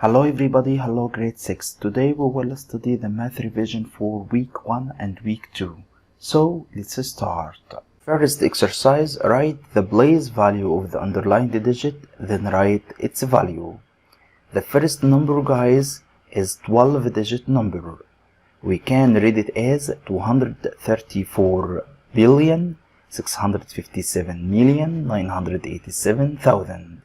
Hello everybody, hello grade 6. Today we will study the math revision for week 1 and week 2. So let's start. First exercise, write the place value of the underlined digit, then write its value. The first number, guys, is 12 digit number. We can read it as 234,657,987,000.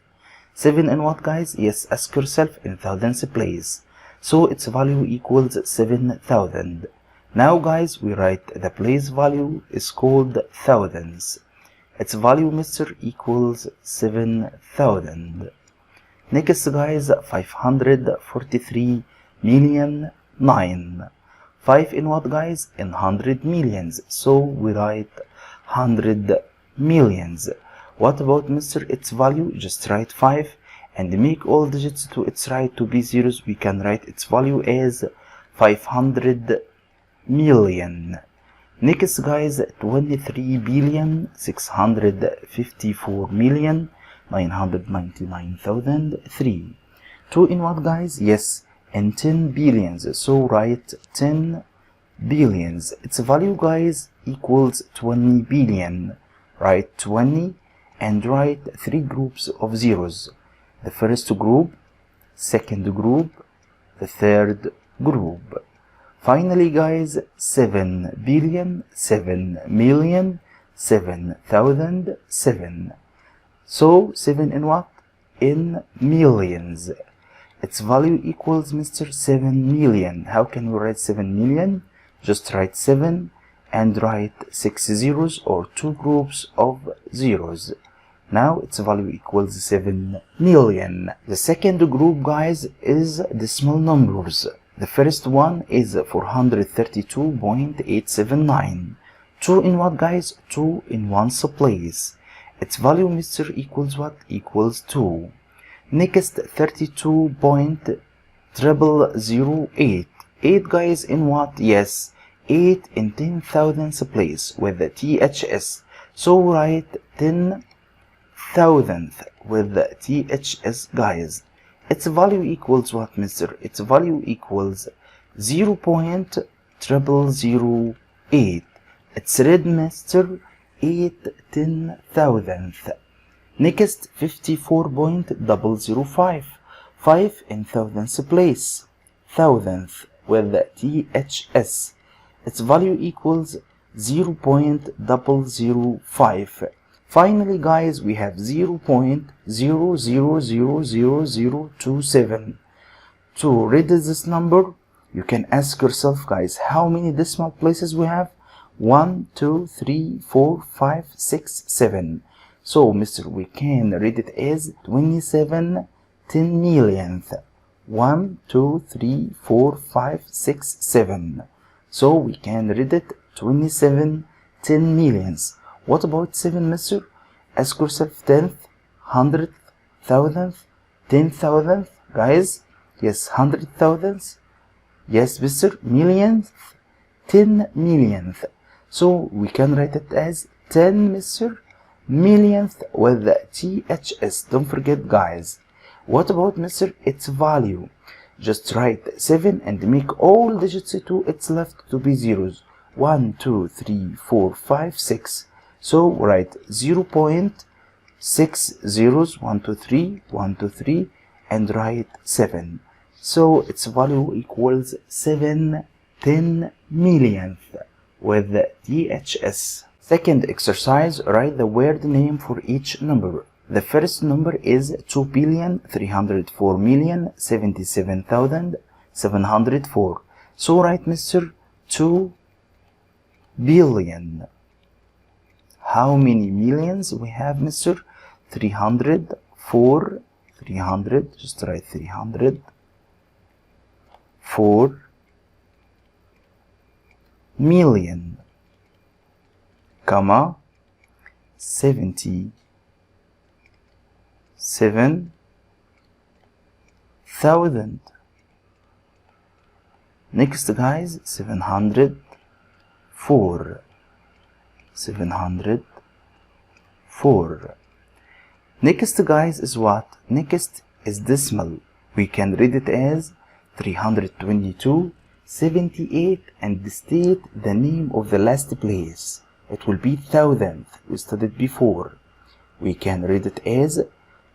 7 in what, guys? Yes, ask yourself, in thousands place. So its value equals 7,000. Now, guys, we write the place value is called thousands. Its value, mister, equals 7,000. Next, guys, 543 million 9. 5 in what, guys? In 100 millions. So we write 100 millions. What about, mister, its value? Just write 5 and make all digits to its right to be zeros. We can write its value as 500 million. Next, guys, 23,654,999,003. 2 in what, guys? Yes, in 10 billions. So write 10 billions. Its value, guys, equals 20 billion. Write 20 and write 3 groups of zeros. The first group, second group, the third group. Finally, guys, 7 billion, 7 million, 7,000, 7. So 7 in what? In millions. Its value equals, mister, 7 million. How can we write 7 million? Just write 7 and write 6 zeros or 2 groups of zeros. Now its value equals 7 million. The second group, guys, is decimal numbers. The first one is 432.879. 2 in what, guys? 2 in ones place. Its value, mister, equals what? Equals 2. Next, 32.0008. 8, guys, in what? Yes, 8 in 10,000th place with the THS. So write 10,000th with the THS, guys. Its value equals what, mister? Its value equals 0.0008. It's read, mister, 8 10,000th. Next, 54.005. 5 in thousandth place. Thousandth with the THS. Its value equals 0.005. Finally, guys, we have 0.000027. To read this number, you can ask yourself, guys, how many decimal places we have? 1, 2, 3, 4, 5, 6, 7. So, mister, we can read it as 27 10 millionth. 1, 2, 3, 4, 5, 6, 7. So we can read it 27 10 millions. What about 7, mister? Ask yourself 10th, 100th, 1000th, 10,000th, guys. Yes, 100,000th. Yes, mister, millionth, 10 millionth. So we can write it as 10, mister, millionth with the THS. Don't forget, guys. What about, mister, its value? Just write 7 and make all digits to its left to be zeros. 1, 2, 3, 4, 5, 6. So write 0.6 zeros, 1, 2, 3, 1, 2, 3, and write 7. So its value equals 7 10 millionth with the THS. Second exercise, write the word name for each number. The first number is 2,304,077,704. So write, mister, 2 billion. How many millions we have, mister? 300, 4, 300, just write 300, 4 million, comma, 77,000. Next, guys, 704. 704. Next, guys, is what? Next is decimal. we can read it as 322.78 and state the name of the last place. It will be thousandth. We studied before. We can read it as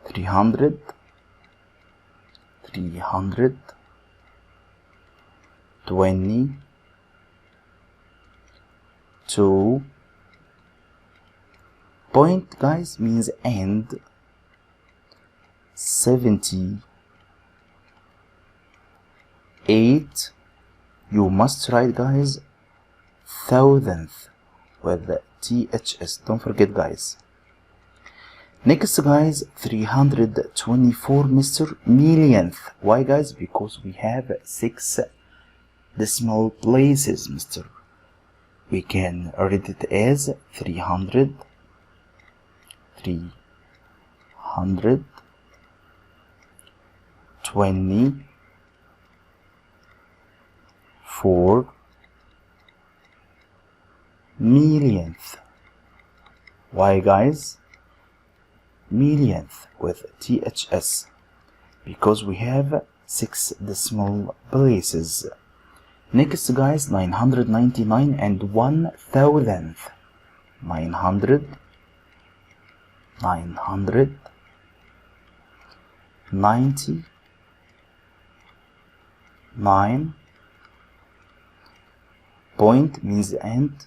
322 point, guys, means and 78. You must write, guys, thousandth with the ths. Don't forget, guys. Next, guys, 324, Mr. Millionth. Why, guys? Because we have 6 decimal places, Mr. We can read it as 324 millionth. Why, guys? Millionth with ths, because we have 6 decimal places. Next, guys, 999 and 1000th. 999 point means and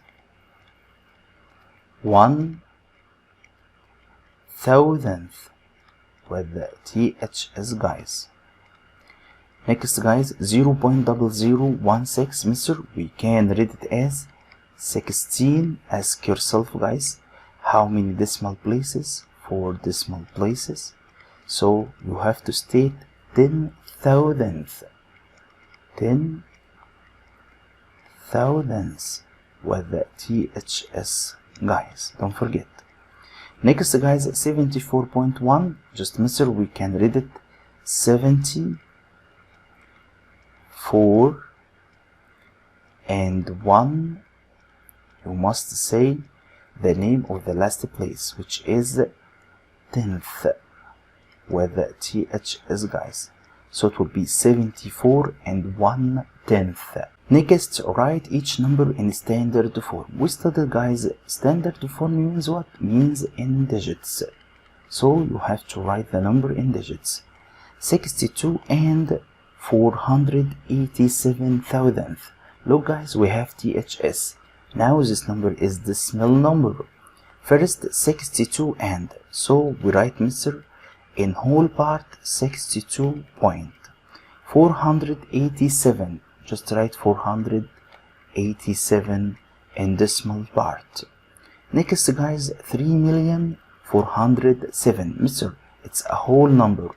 1000th with the ths, guys. Next, guys, 0.0016, Mr. We can read it as 16. Ask yourself, guys, how many decimal places? 4 decimal places. So you have to state 10,000th. 10,000ths with the ths, guys. Don't forget. Next, guys, 74.1. Just, Mr. We can read it 74 and 1. You must say the name of the last place, which is 10th with the ths, guys. So it will be 74 and 1/10. Next, write each number in standard form. We studied, guys, standard form means what? Means in digits. So you have to write the number in digits. 62 and 487,000th. Look, guys, we have ths. Now this number is decimal number. First, 62 and. So we write, Mr. in whole part 62 point. 487. Just write 487 in decimal part. Next, guys, 3,407,000. Mr. It's a whole number.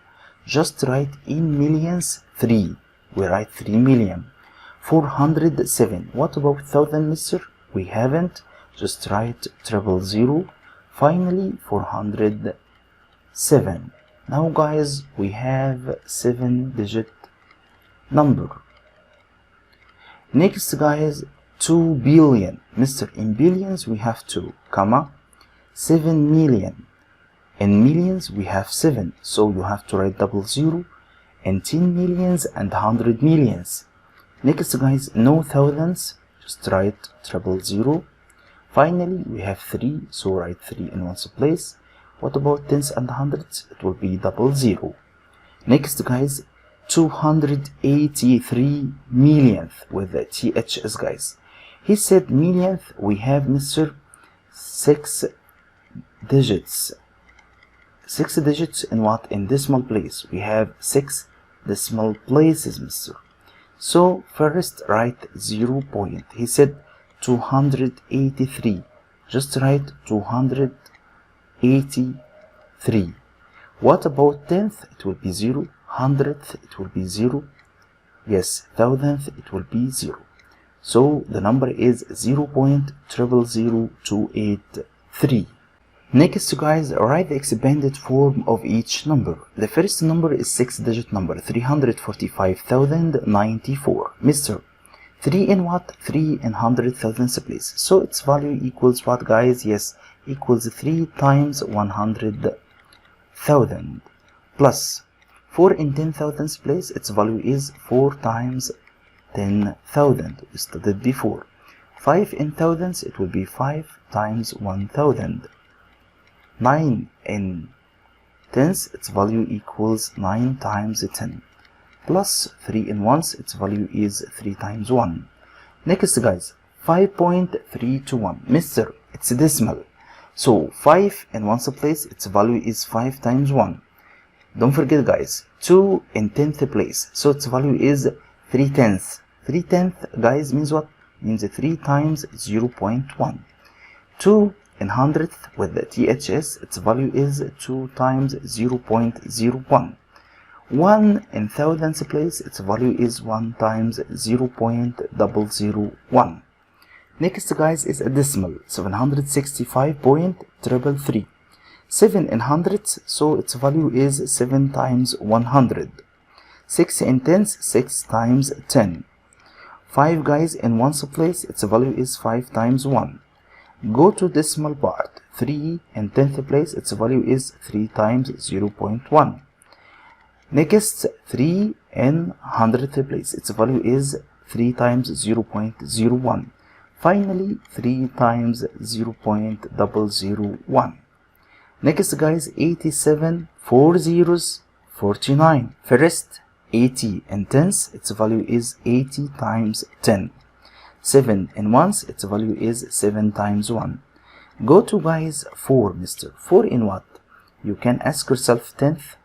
Just write in millions 3. We write 3,407,000. What about thousand, Mr.? We haven't. Just write 000. Finally, 407. Now, guys, we have 7-digit number. Next, guys, 2 billion. Mr. In billions we have 2, comma, 7 million. In millions we have 7, so you have to write 00 and 10 millions and 100 millions. Next, guys, no thousands, just write 000. Finally, we have 3, so write 3 in one's place. What about tens and hundreds? It will be 00. Next, guys, 283 millionth with the ths, guys. He said millionth. We have, Mr. 6 digits. 6 digits in what? In decimal place. We have 6 decimal places, Mr. So first write 0 point. He said 283. Just write 283. What about 10th? It will be 0. 100th, it will be 0. Yes, thousandth, it will be 0. So the number is 0.000283. Next, guys, write the expanded form of each number. The first number is 6-digit number, 345,094. Mr. 3 in what? 3 in 100,000th place. So its value equals what, guys? Yes, equals 3 times 100,000 plus 4 in 10,000th place, its value is 4 times 10,000. We studied before. 5 in thousandths, it will be 5 times 1,000. 9 in tenths, its value equals 9 times 10. Plus 3 in ones, its value is 3 times 1. Next guys, 5.321. Mister, it's a decimal. So 5 in ones place, its value is 5 times 1. Don't forget guys, 2 in 10th place, so its value is 3 tenths. 3 tenths guys means what? Means 3 times 0.1. 2 in hundredth with the THS, its value is 2 times 0.01. 1 in thousandth place, its value is 1 times 0.001. Next guys is a decimal, 765.333. 7 in hundredths, so its value is 7 times 100. 6 in tenths, 6 times 10. 5 guys in ones place, its value is 5 times 1. Go to decimal part. 3 in 10th place, its value is 3 times 0.1. Next, 3 in 100th place, its value is 3 times 0.01. Finally, 3 times 0.001. Next guys, 87, 4 zeros, 49. First, 80 in tenths, its value is 80 times 10. 7 in ones, its value is 7 times 1. Go to guys 4, mister. 4 in what? You can ask yourself 10th,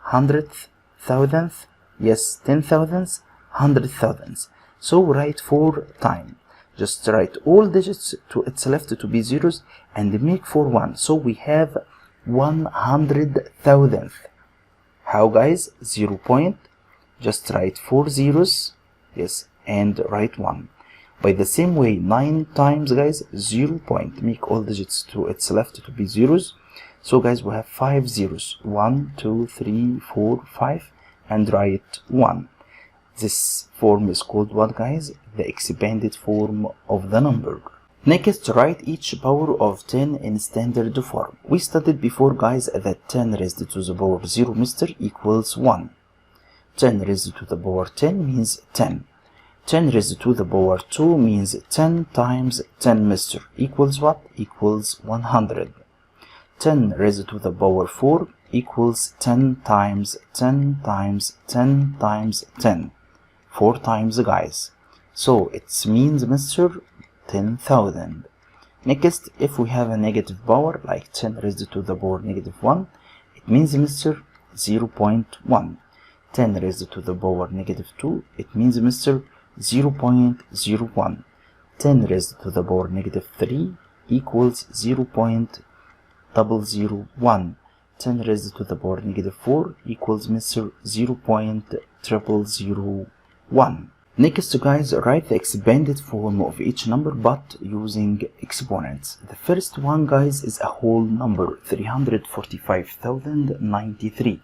100th, 1000th. Yes, 10,000ths, 100,000ths. So write 4 times. Just write all digits to its left to be zeros and make 4 1. So we have 100,000th. How guys? 0 point. Just write 4 zeros. Yes, and write 1. By the same way, 9 times guys, 0 point. Make all digits to its left to be zeros. So guys, we have 5 zeros. 1, 2, 3, 4, 5, and write 1. This form is called what guys? The expanded form of the number. Next, write each power of 10 in standard form. We studied before guys that 10 raised to the power 0 mister equals 1. 10 raised to the power 10 means 10. 10 raised to the power 2 means 10 times 10 mister equals what? Equals 100. 10 raised to the power 4 equals 10 times 10 times 10 times 10. 4 times guys. So it means mister 10,000. Next, if we have a negative power like 10 raised to the power negative 1, it means mister 0.1. 10 raised to the power negative 2, it means mister 0.01. 10 raised to the power negative 3 equals 0.001. 10 raised to the power negative 4 equals mister 0.0001. Next guys, write the expanded form of each number but using exponents. The first one guys is a whole number, 345,093.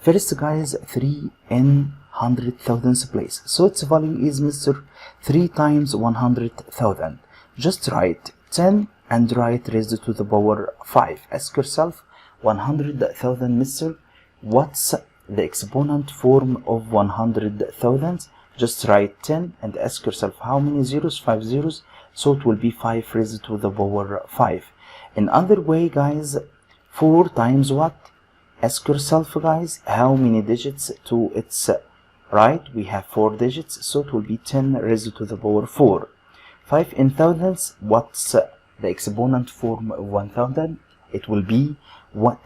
First guys, 3 in 100,000th place, so its value is mister 3 times 100,000. Just write 10 and write raised to the power 5. Ask yourself, 100,000 mister, what's the exponent form of 100,000? Just write 10 and ask yourself how many zeros? 5 zeros, so it will be 5 raised to the power 5. In other way guys, 4 times what? Ask yourself guys, how many digits to its right? We have 4 digits, so it will be 10 raised to the power 4. 5 in thousandths, what's the exponent form of 1000? It will be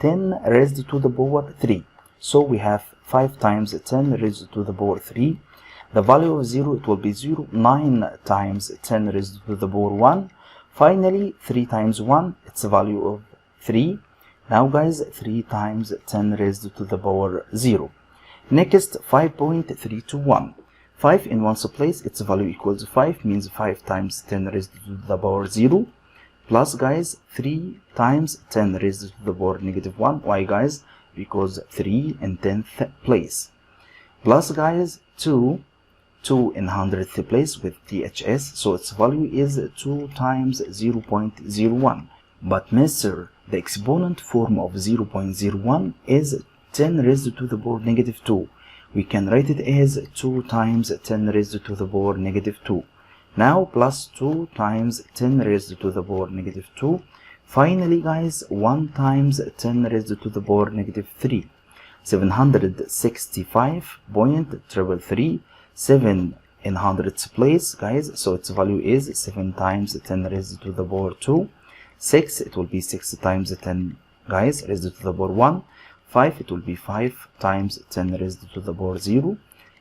10 raised to the power 3. So we have 5 times 10 raised to the power 3. The value of 0, it will be 0. 9 times 10 raised to the power 1. Finally, 3 times 1, it's a value of 3. Now guys, 3 times 10 raised to the power 0. Next, 5.321. 5 in ones place, its value equals 5, means 5 times 10 raised to the power 0. Plus guys, 3 times 10 raised to the power negative 1. Why guys? Because 3 in 10th place. Plus guys, 2 in 100th place with THS, so its value is 2 times 0.01. But mister, the exponent form of 0.01 is 10 raised to the power negative 2. We can write it as 2 times 10 raised to the power negative 2. Now plus 2 times 10 raised to the power negative 2. Finally guys, 1 times 10 raised to the power negative 3. 765.333. 7 in hundredths place guys, so its value is 7 times 10 raised to the power 2. 6, it will be 6 times 10 guys raised to the power 1. 5, it will be 5 times 10 raised to the power 0,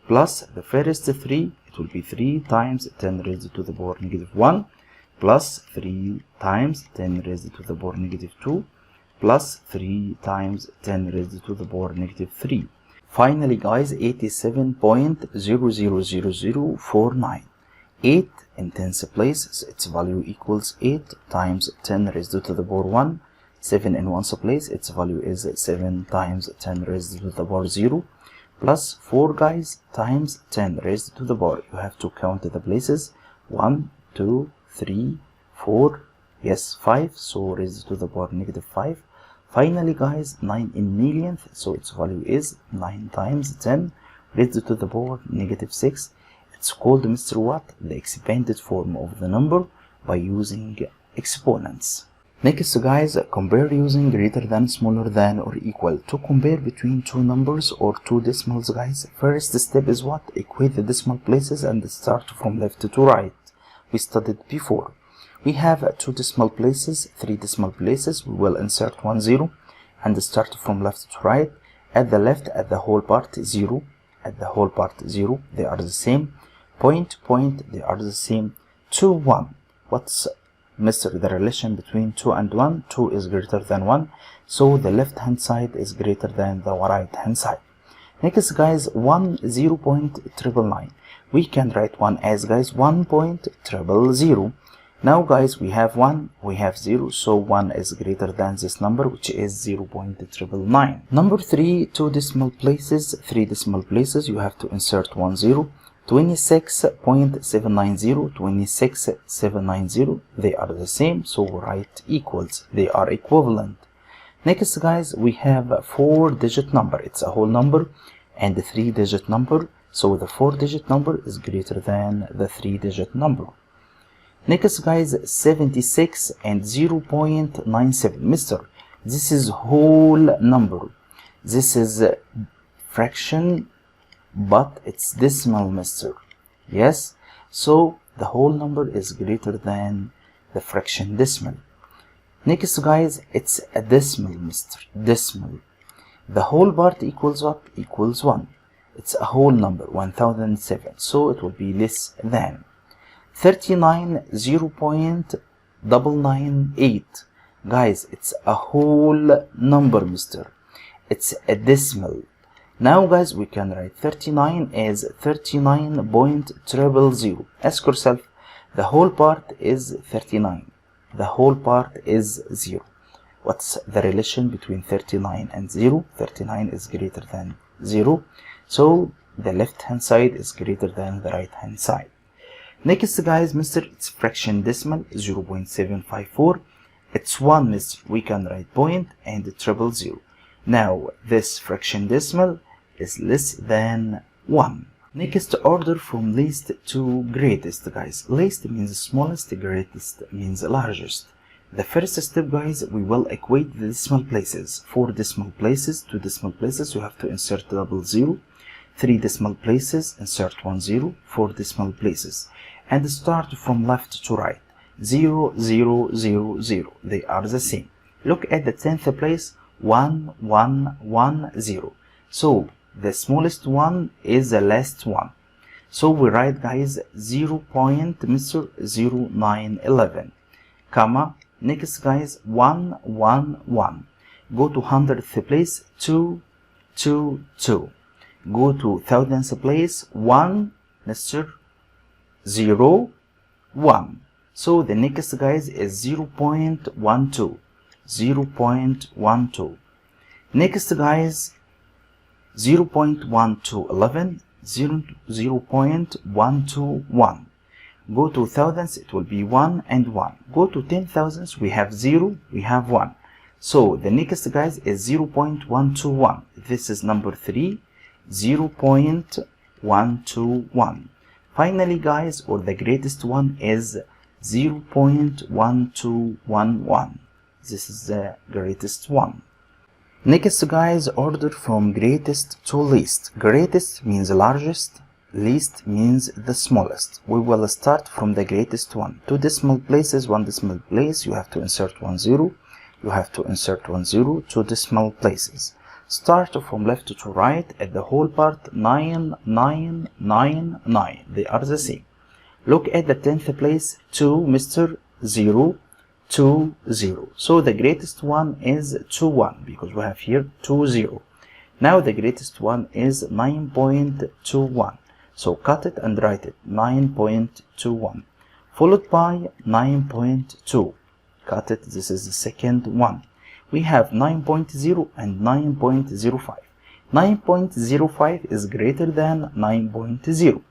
plus the first 3, it will be 3 times 10 raised to the power negative 1, plus 3 times 10 raised to the power negative 2, plus 3 times 10 raised to the power negative 3. Finally guys, 87.000049. 8 in tens place, so its value equals 8 times 10 raised to the power 1. 7 in ones place, its value is 7 times 10 raised to the power 0, plus 4 guys times 10 raised to the power. You have to count the places. 1, 2, 3, 4, yes, 5, so raised to the power negative 5. Finally guys, 9 in millionth, so its value is 9 times 10 raised to the power negative 6. It's called Mr. What? The expanded form of the number by using exponents. Next guys, compare using greater than, smaller than, or equal. To compare between two numbers or two decimals guys, first step is what? Equate the decimal places and start from left to right. We studied before. We have two decimal places, three decimal places. We will insert 1 0 and start from left to right. At the left, at the whole part 0, at the whole part 0, they are the same. Point, they are the same. 2, 1. What's Mr. the relation between 2 and 1? 2 is greater than 1, so the left hand side is greater than the right hand side. Next guys, 1 0.999. We can write 1 as guys 1.000. Now guys, we have 1, we have 0, so 1 is greater than this number, which is 0.999. Number 3, two decimal places, three decimal places. You have to insert 1 0. 26.790, 26790, they are the same, so write equals, they are equivalent. Next guys, we have a 4-digit number. It's a whole number and a 3-digit number, so the 4-digit number is greater than the 3-digit number. Next guys, 76 and 0.97. Mister, this is whole number, this is fraction, but it's decimal, mister. Yes, so the whole number is greater than the fraction decimal. Next guys, it's a decimal, mister, decimal. The whole part equals what? Equals 1. It's a whole number, 1007, so it will be less than. 39 0.998. Guys, it's a whole number, mister. It's a decimal. Now guys, we can write 39 as 39.000. Ask yourself, the whole part is 39, the whole part is 0. What's the relation between 39 and 0? 39 is greater than 0, so the left hand side is greater than the right hand side. Next guys, mister, it's fraction decimal, 0.754. It's 1, mister. We can write point and 000. Now this fraction decimal is less than 1. Next, order from least to greatest guys. Least means smallest, greatest means largest. The first step guys, we will equate the decimal places. 4 decimal places, 2 decimal places, you have to insert 00. 3 decimal places, insert 10. 4 decimal places, and start from left to right. 0 0 0 0, they are the same. Look at the 10th place, 1 1 1 0, so the smallest one is the last one, so we write guys 0.0911, comma, next guys 1 1 1. Go to 100th place, 2 2 2. Go to 1000th place, 1 Mr. 0 1. So the next guys is 0.12, 0.12. Next guys, 0.1211, 0.121. Go to thousands, it will be 1 and 1. Go to 10,000s, we have 0, we have 1. So the next, guys, is 0.121. This is number 3, 0.121. Finally, guys, or the greatest one is 0.1211. This is the greatest one. Next, guys, order from greatest to least. Greatest means largest, least means the smallest. We will start from the greatest one. 2 decimal places, 1 decimal place, you have to insert 1 0. You have to insert 1 0, 2 decimal places. Start from left to right at the whole part, 9, 9, 9, 9. They are the same. Look at the 10th place, 2, Mr. 0, 2, 0. So the greatest one is 2, 1 because we have here 2, 0. Now the greatest one is 9.21. So cut it and write it, 9.21. Followed by 9.2. Cut it, this is the second one. We have 9.0 and 9.05. 9.05 is greater than 9.0.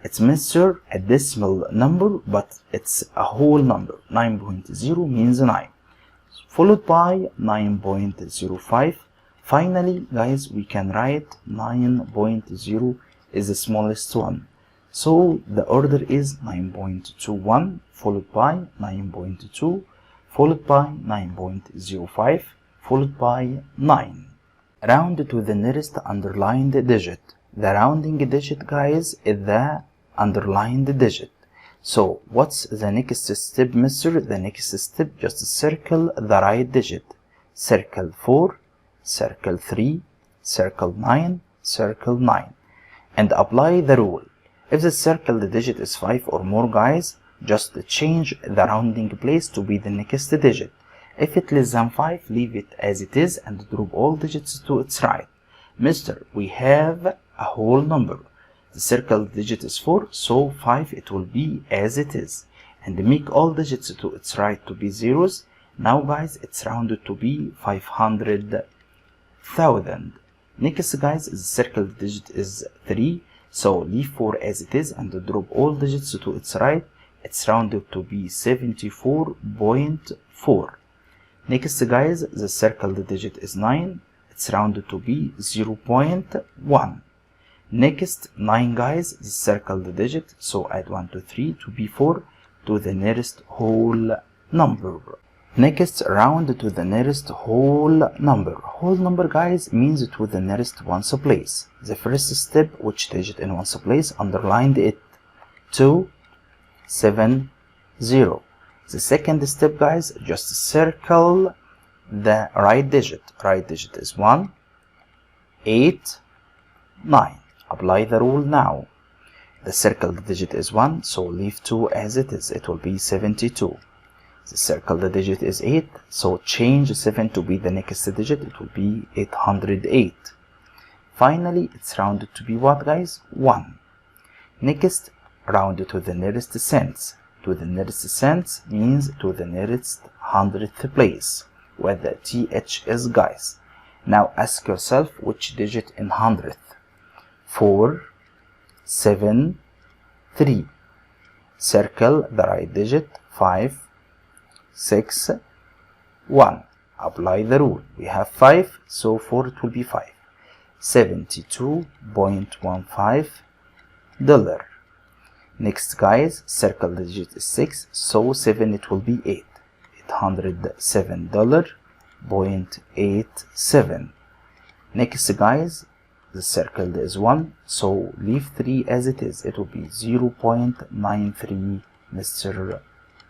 It's Mr. a decimal number, but it's a whole number. 9.0 means 9. Followed by 9.05. Finally, guys, we can write 9.0 is the smallest one. So the order is 9.21 followed by 9.2 followed by 9.05 followed by 9. Round to the nearest underlined digit. The rounding digit, guys, is the underlined digit. So what's the next step, Mr.? The next step, just circle the right digit. Circle 4, circle 3, circle 9, circle 9. And apply the rule. If the circled digit is 5 or more, guys, just change the rounding place to be the next digit. If it's less than 5, leave it as it is and drop all digits to its right. Mister, we have a whole number. The circled digit is 4, so 5 it will be as it is. And make all digits to its right to be zeros. Now, guys, it's rounded to be 500,000. Next, guys, the circled digit is 3, so leave 4 as it is and drop all digits to its right. It's rounded to be 74.4. Next, guys, the circled digit is 9. It's rounded to be 0.1. Next, 9, guys, the circled digit, so add 1 to 3 to be 4 to the nearest whole number. Next, round to the nearest whole number. Whole number, guys, means to the nearest ones place. The first step, which digit in ones place, underlined it, 2, 7, 0. The second step, guys, just circle the right digit. Right digit is 1, 8, 9. Apply the rule now. The circled digit is 1, so leave 2 as it is. It will be 72. The circled digit is 8, so change 7 to be the next digit. It will be 808. Finally, it's rounded to be what, guys? 1. Next, round to the nearest cents. To the nearest cents means to the nearest 100th place, where the th is, guys. Now ask yourself which digit in 100th. 4, 7, 3. Circle the right digit. 5, 6, 1. Apply the rule. We have 5, so 4 it will be 5. $72.15. Next, guys, circle the digit is 6, so 7 it will be 8. $807.87. Next, guys, the circled is 1, so leave 3 as it is. It will be 0.93 Mr.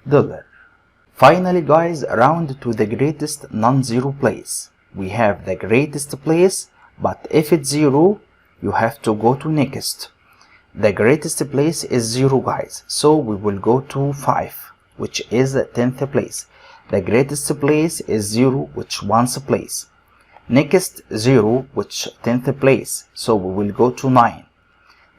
Dollar. Finally, guys, round to the greatest non-zero place. We have the greatest place, but if it's 0, you have to go to next. The greatest place is 0, guys, so we will go to 5, which is the 10th place. The greatest place is 0, which ones place. Next, 0, which 10th place, so we will go to 9.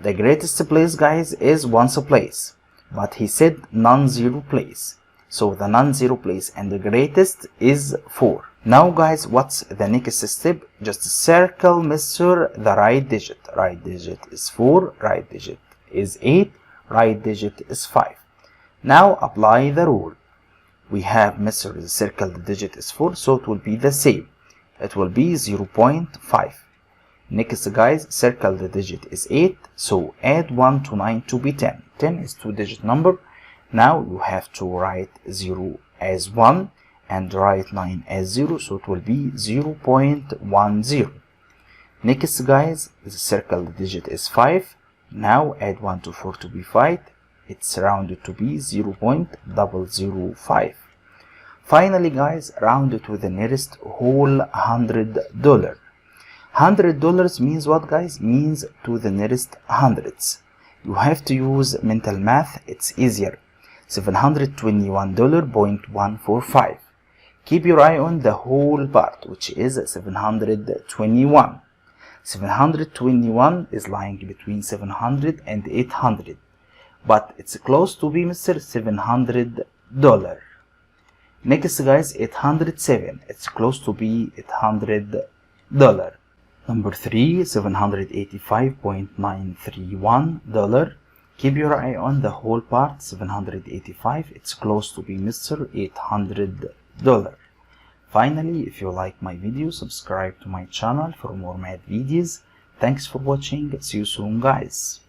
The greatest place, guys, is ones place, but he said non-zero place. So the non-zero place and the greatest is 4. Now, guys, what's the next step? Just circle, Mr. the right digit. Right digit is 4, right digit is 8, right digit is 5. Now apply the rule. we have Mr. the circled digit is 4, so it will be the same. It will be 0.5. Next guys, circle the digit is 8, so add 1 to 9 to be 10. 10 is 2-digit number. Now you have to write 0 as 1 and write 9 as 0, so it will be 0.10. Next guys, the circled digit is 5. Now add 1 to 4 to be 5. It's rounded to be 0.005. Finally guys, round it to the nearest whole $100. $100 means what guys? Means to the nearest hundreds. You have to use mental math, it's easier. $721.145. Keep your eye on the whole part, which is 721. 721 is lying between 700 and 800, but it's close to be Mr. $700. Next guys, 807, it's close to be $800. Number 3, $785.931. Keep your eye on the whole part, 785, it's close to be Mr. $800. Finally, if you like my video, subscribe to my channel for more math videos. Thanks for watching. See you soon guys.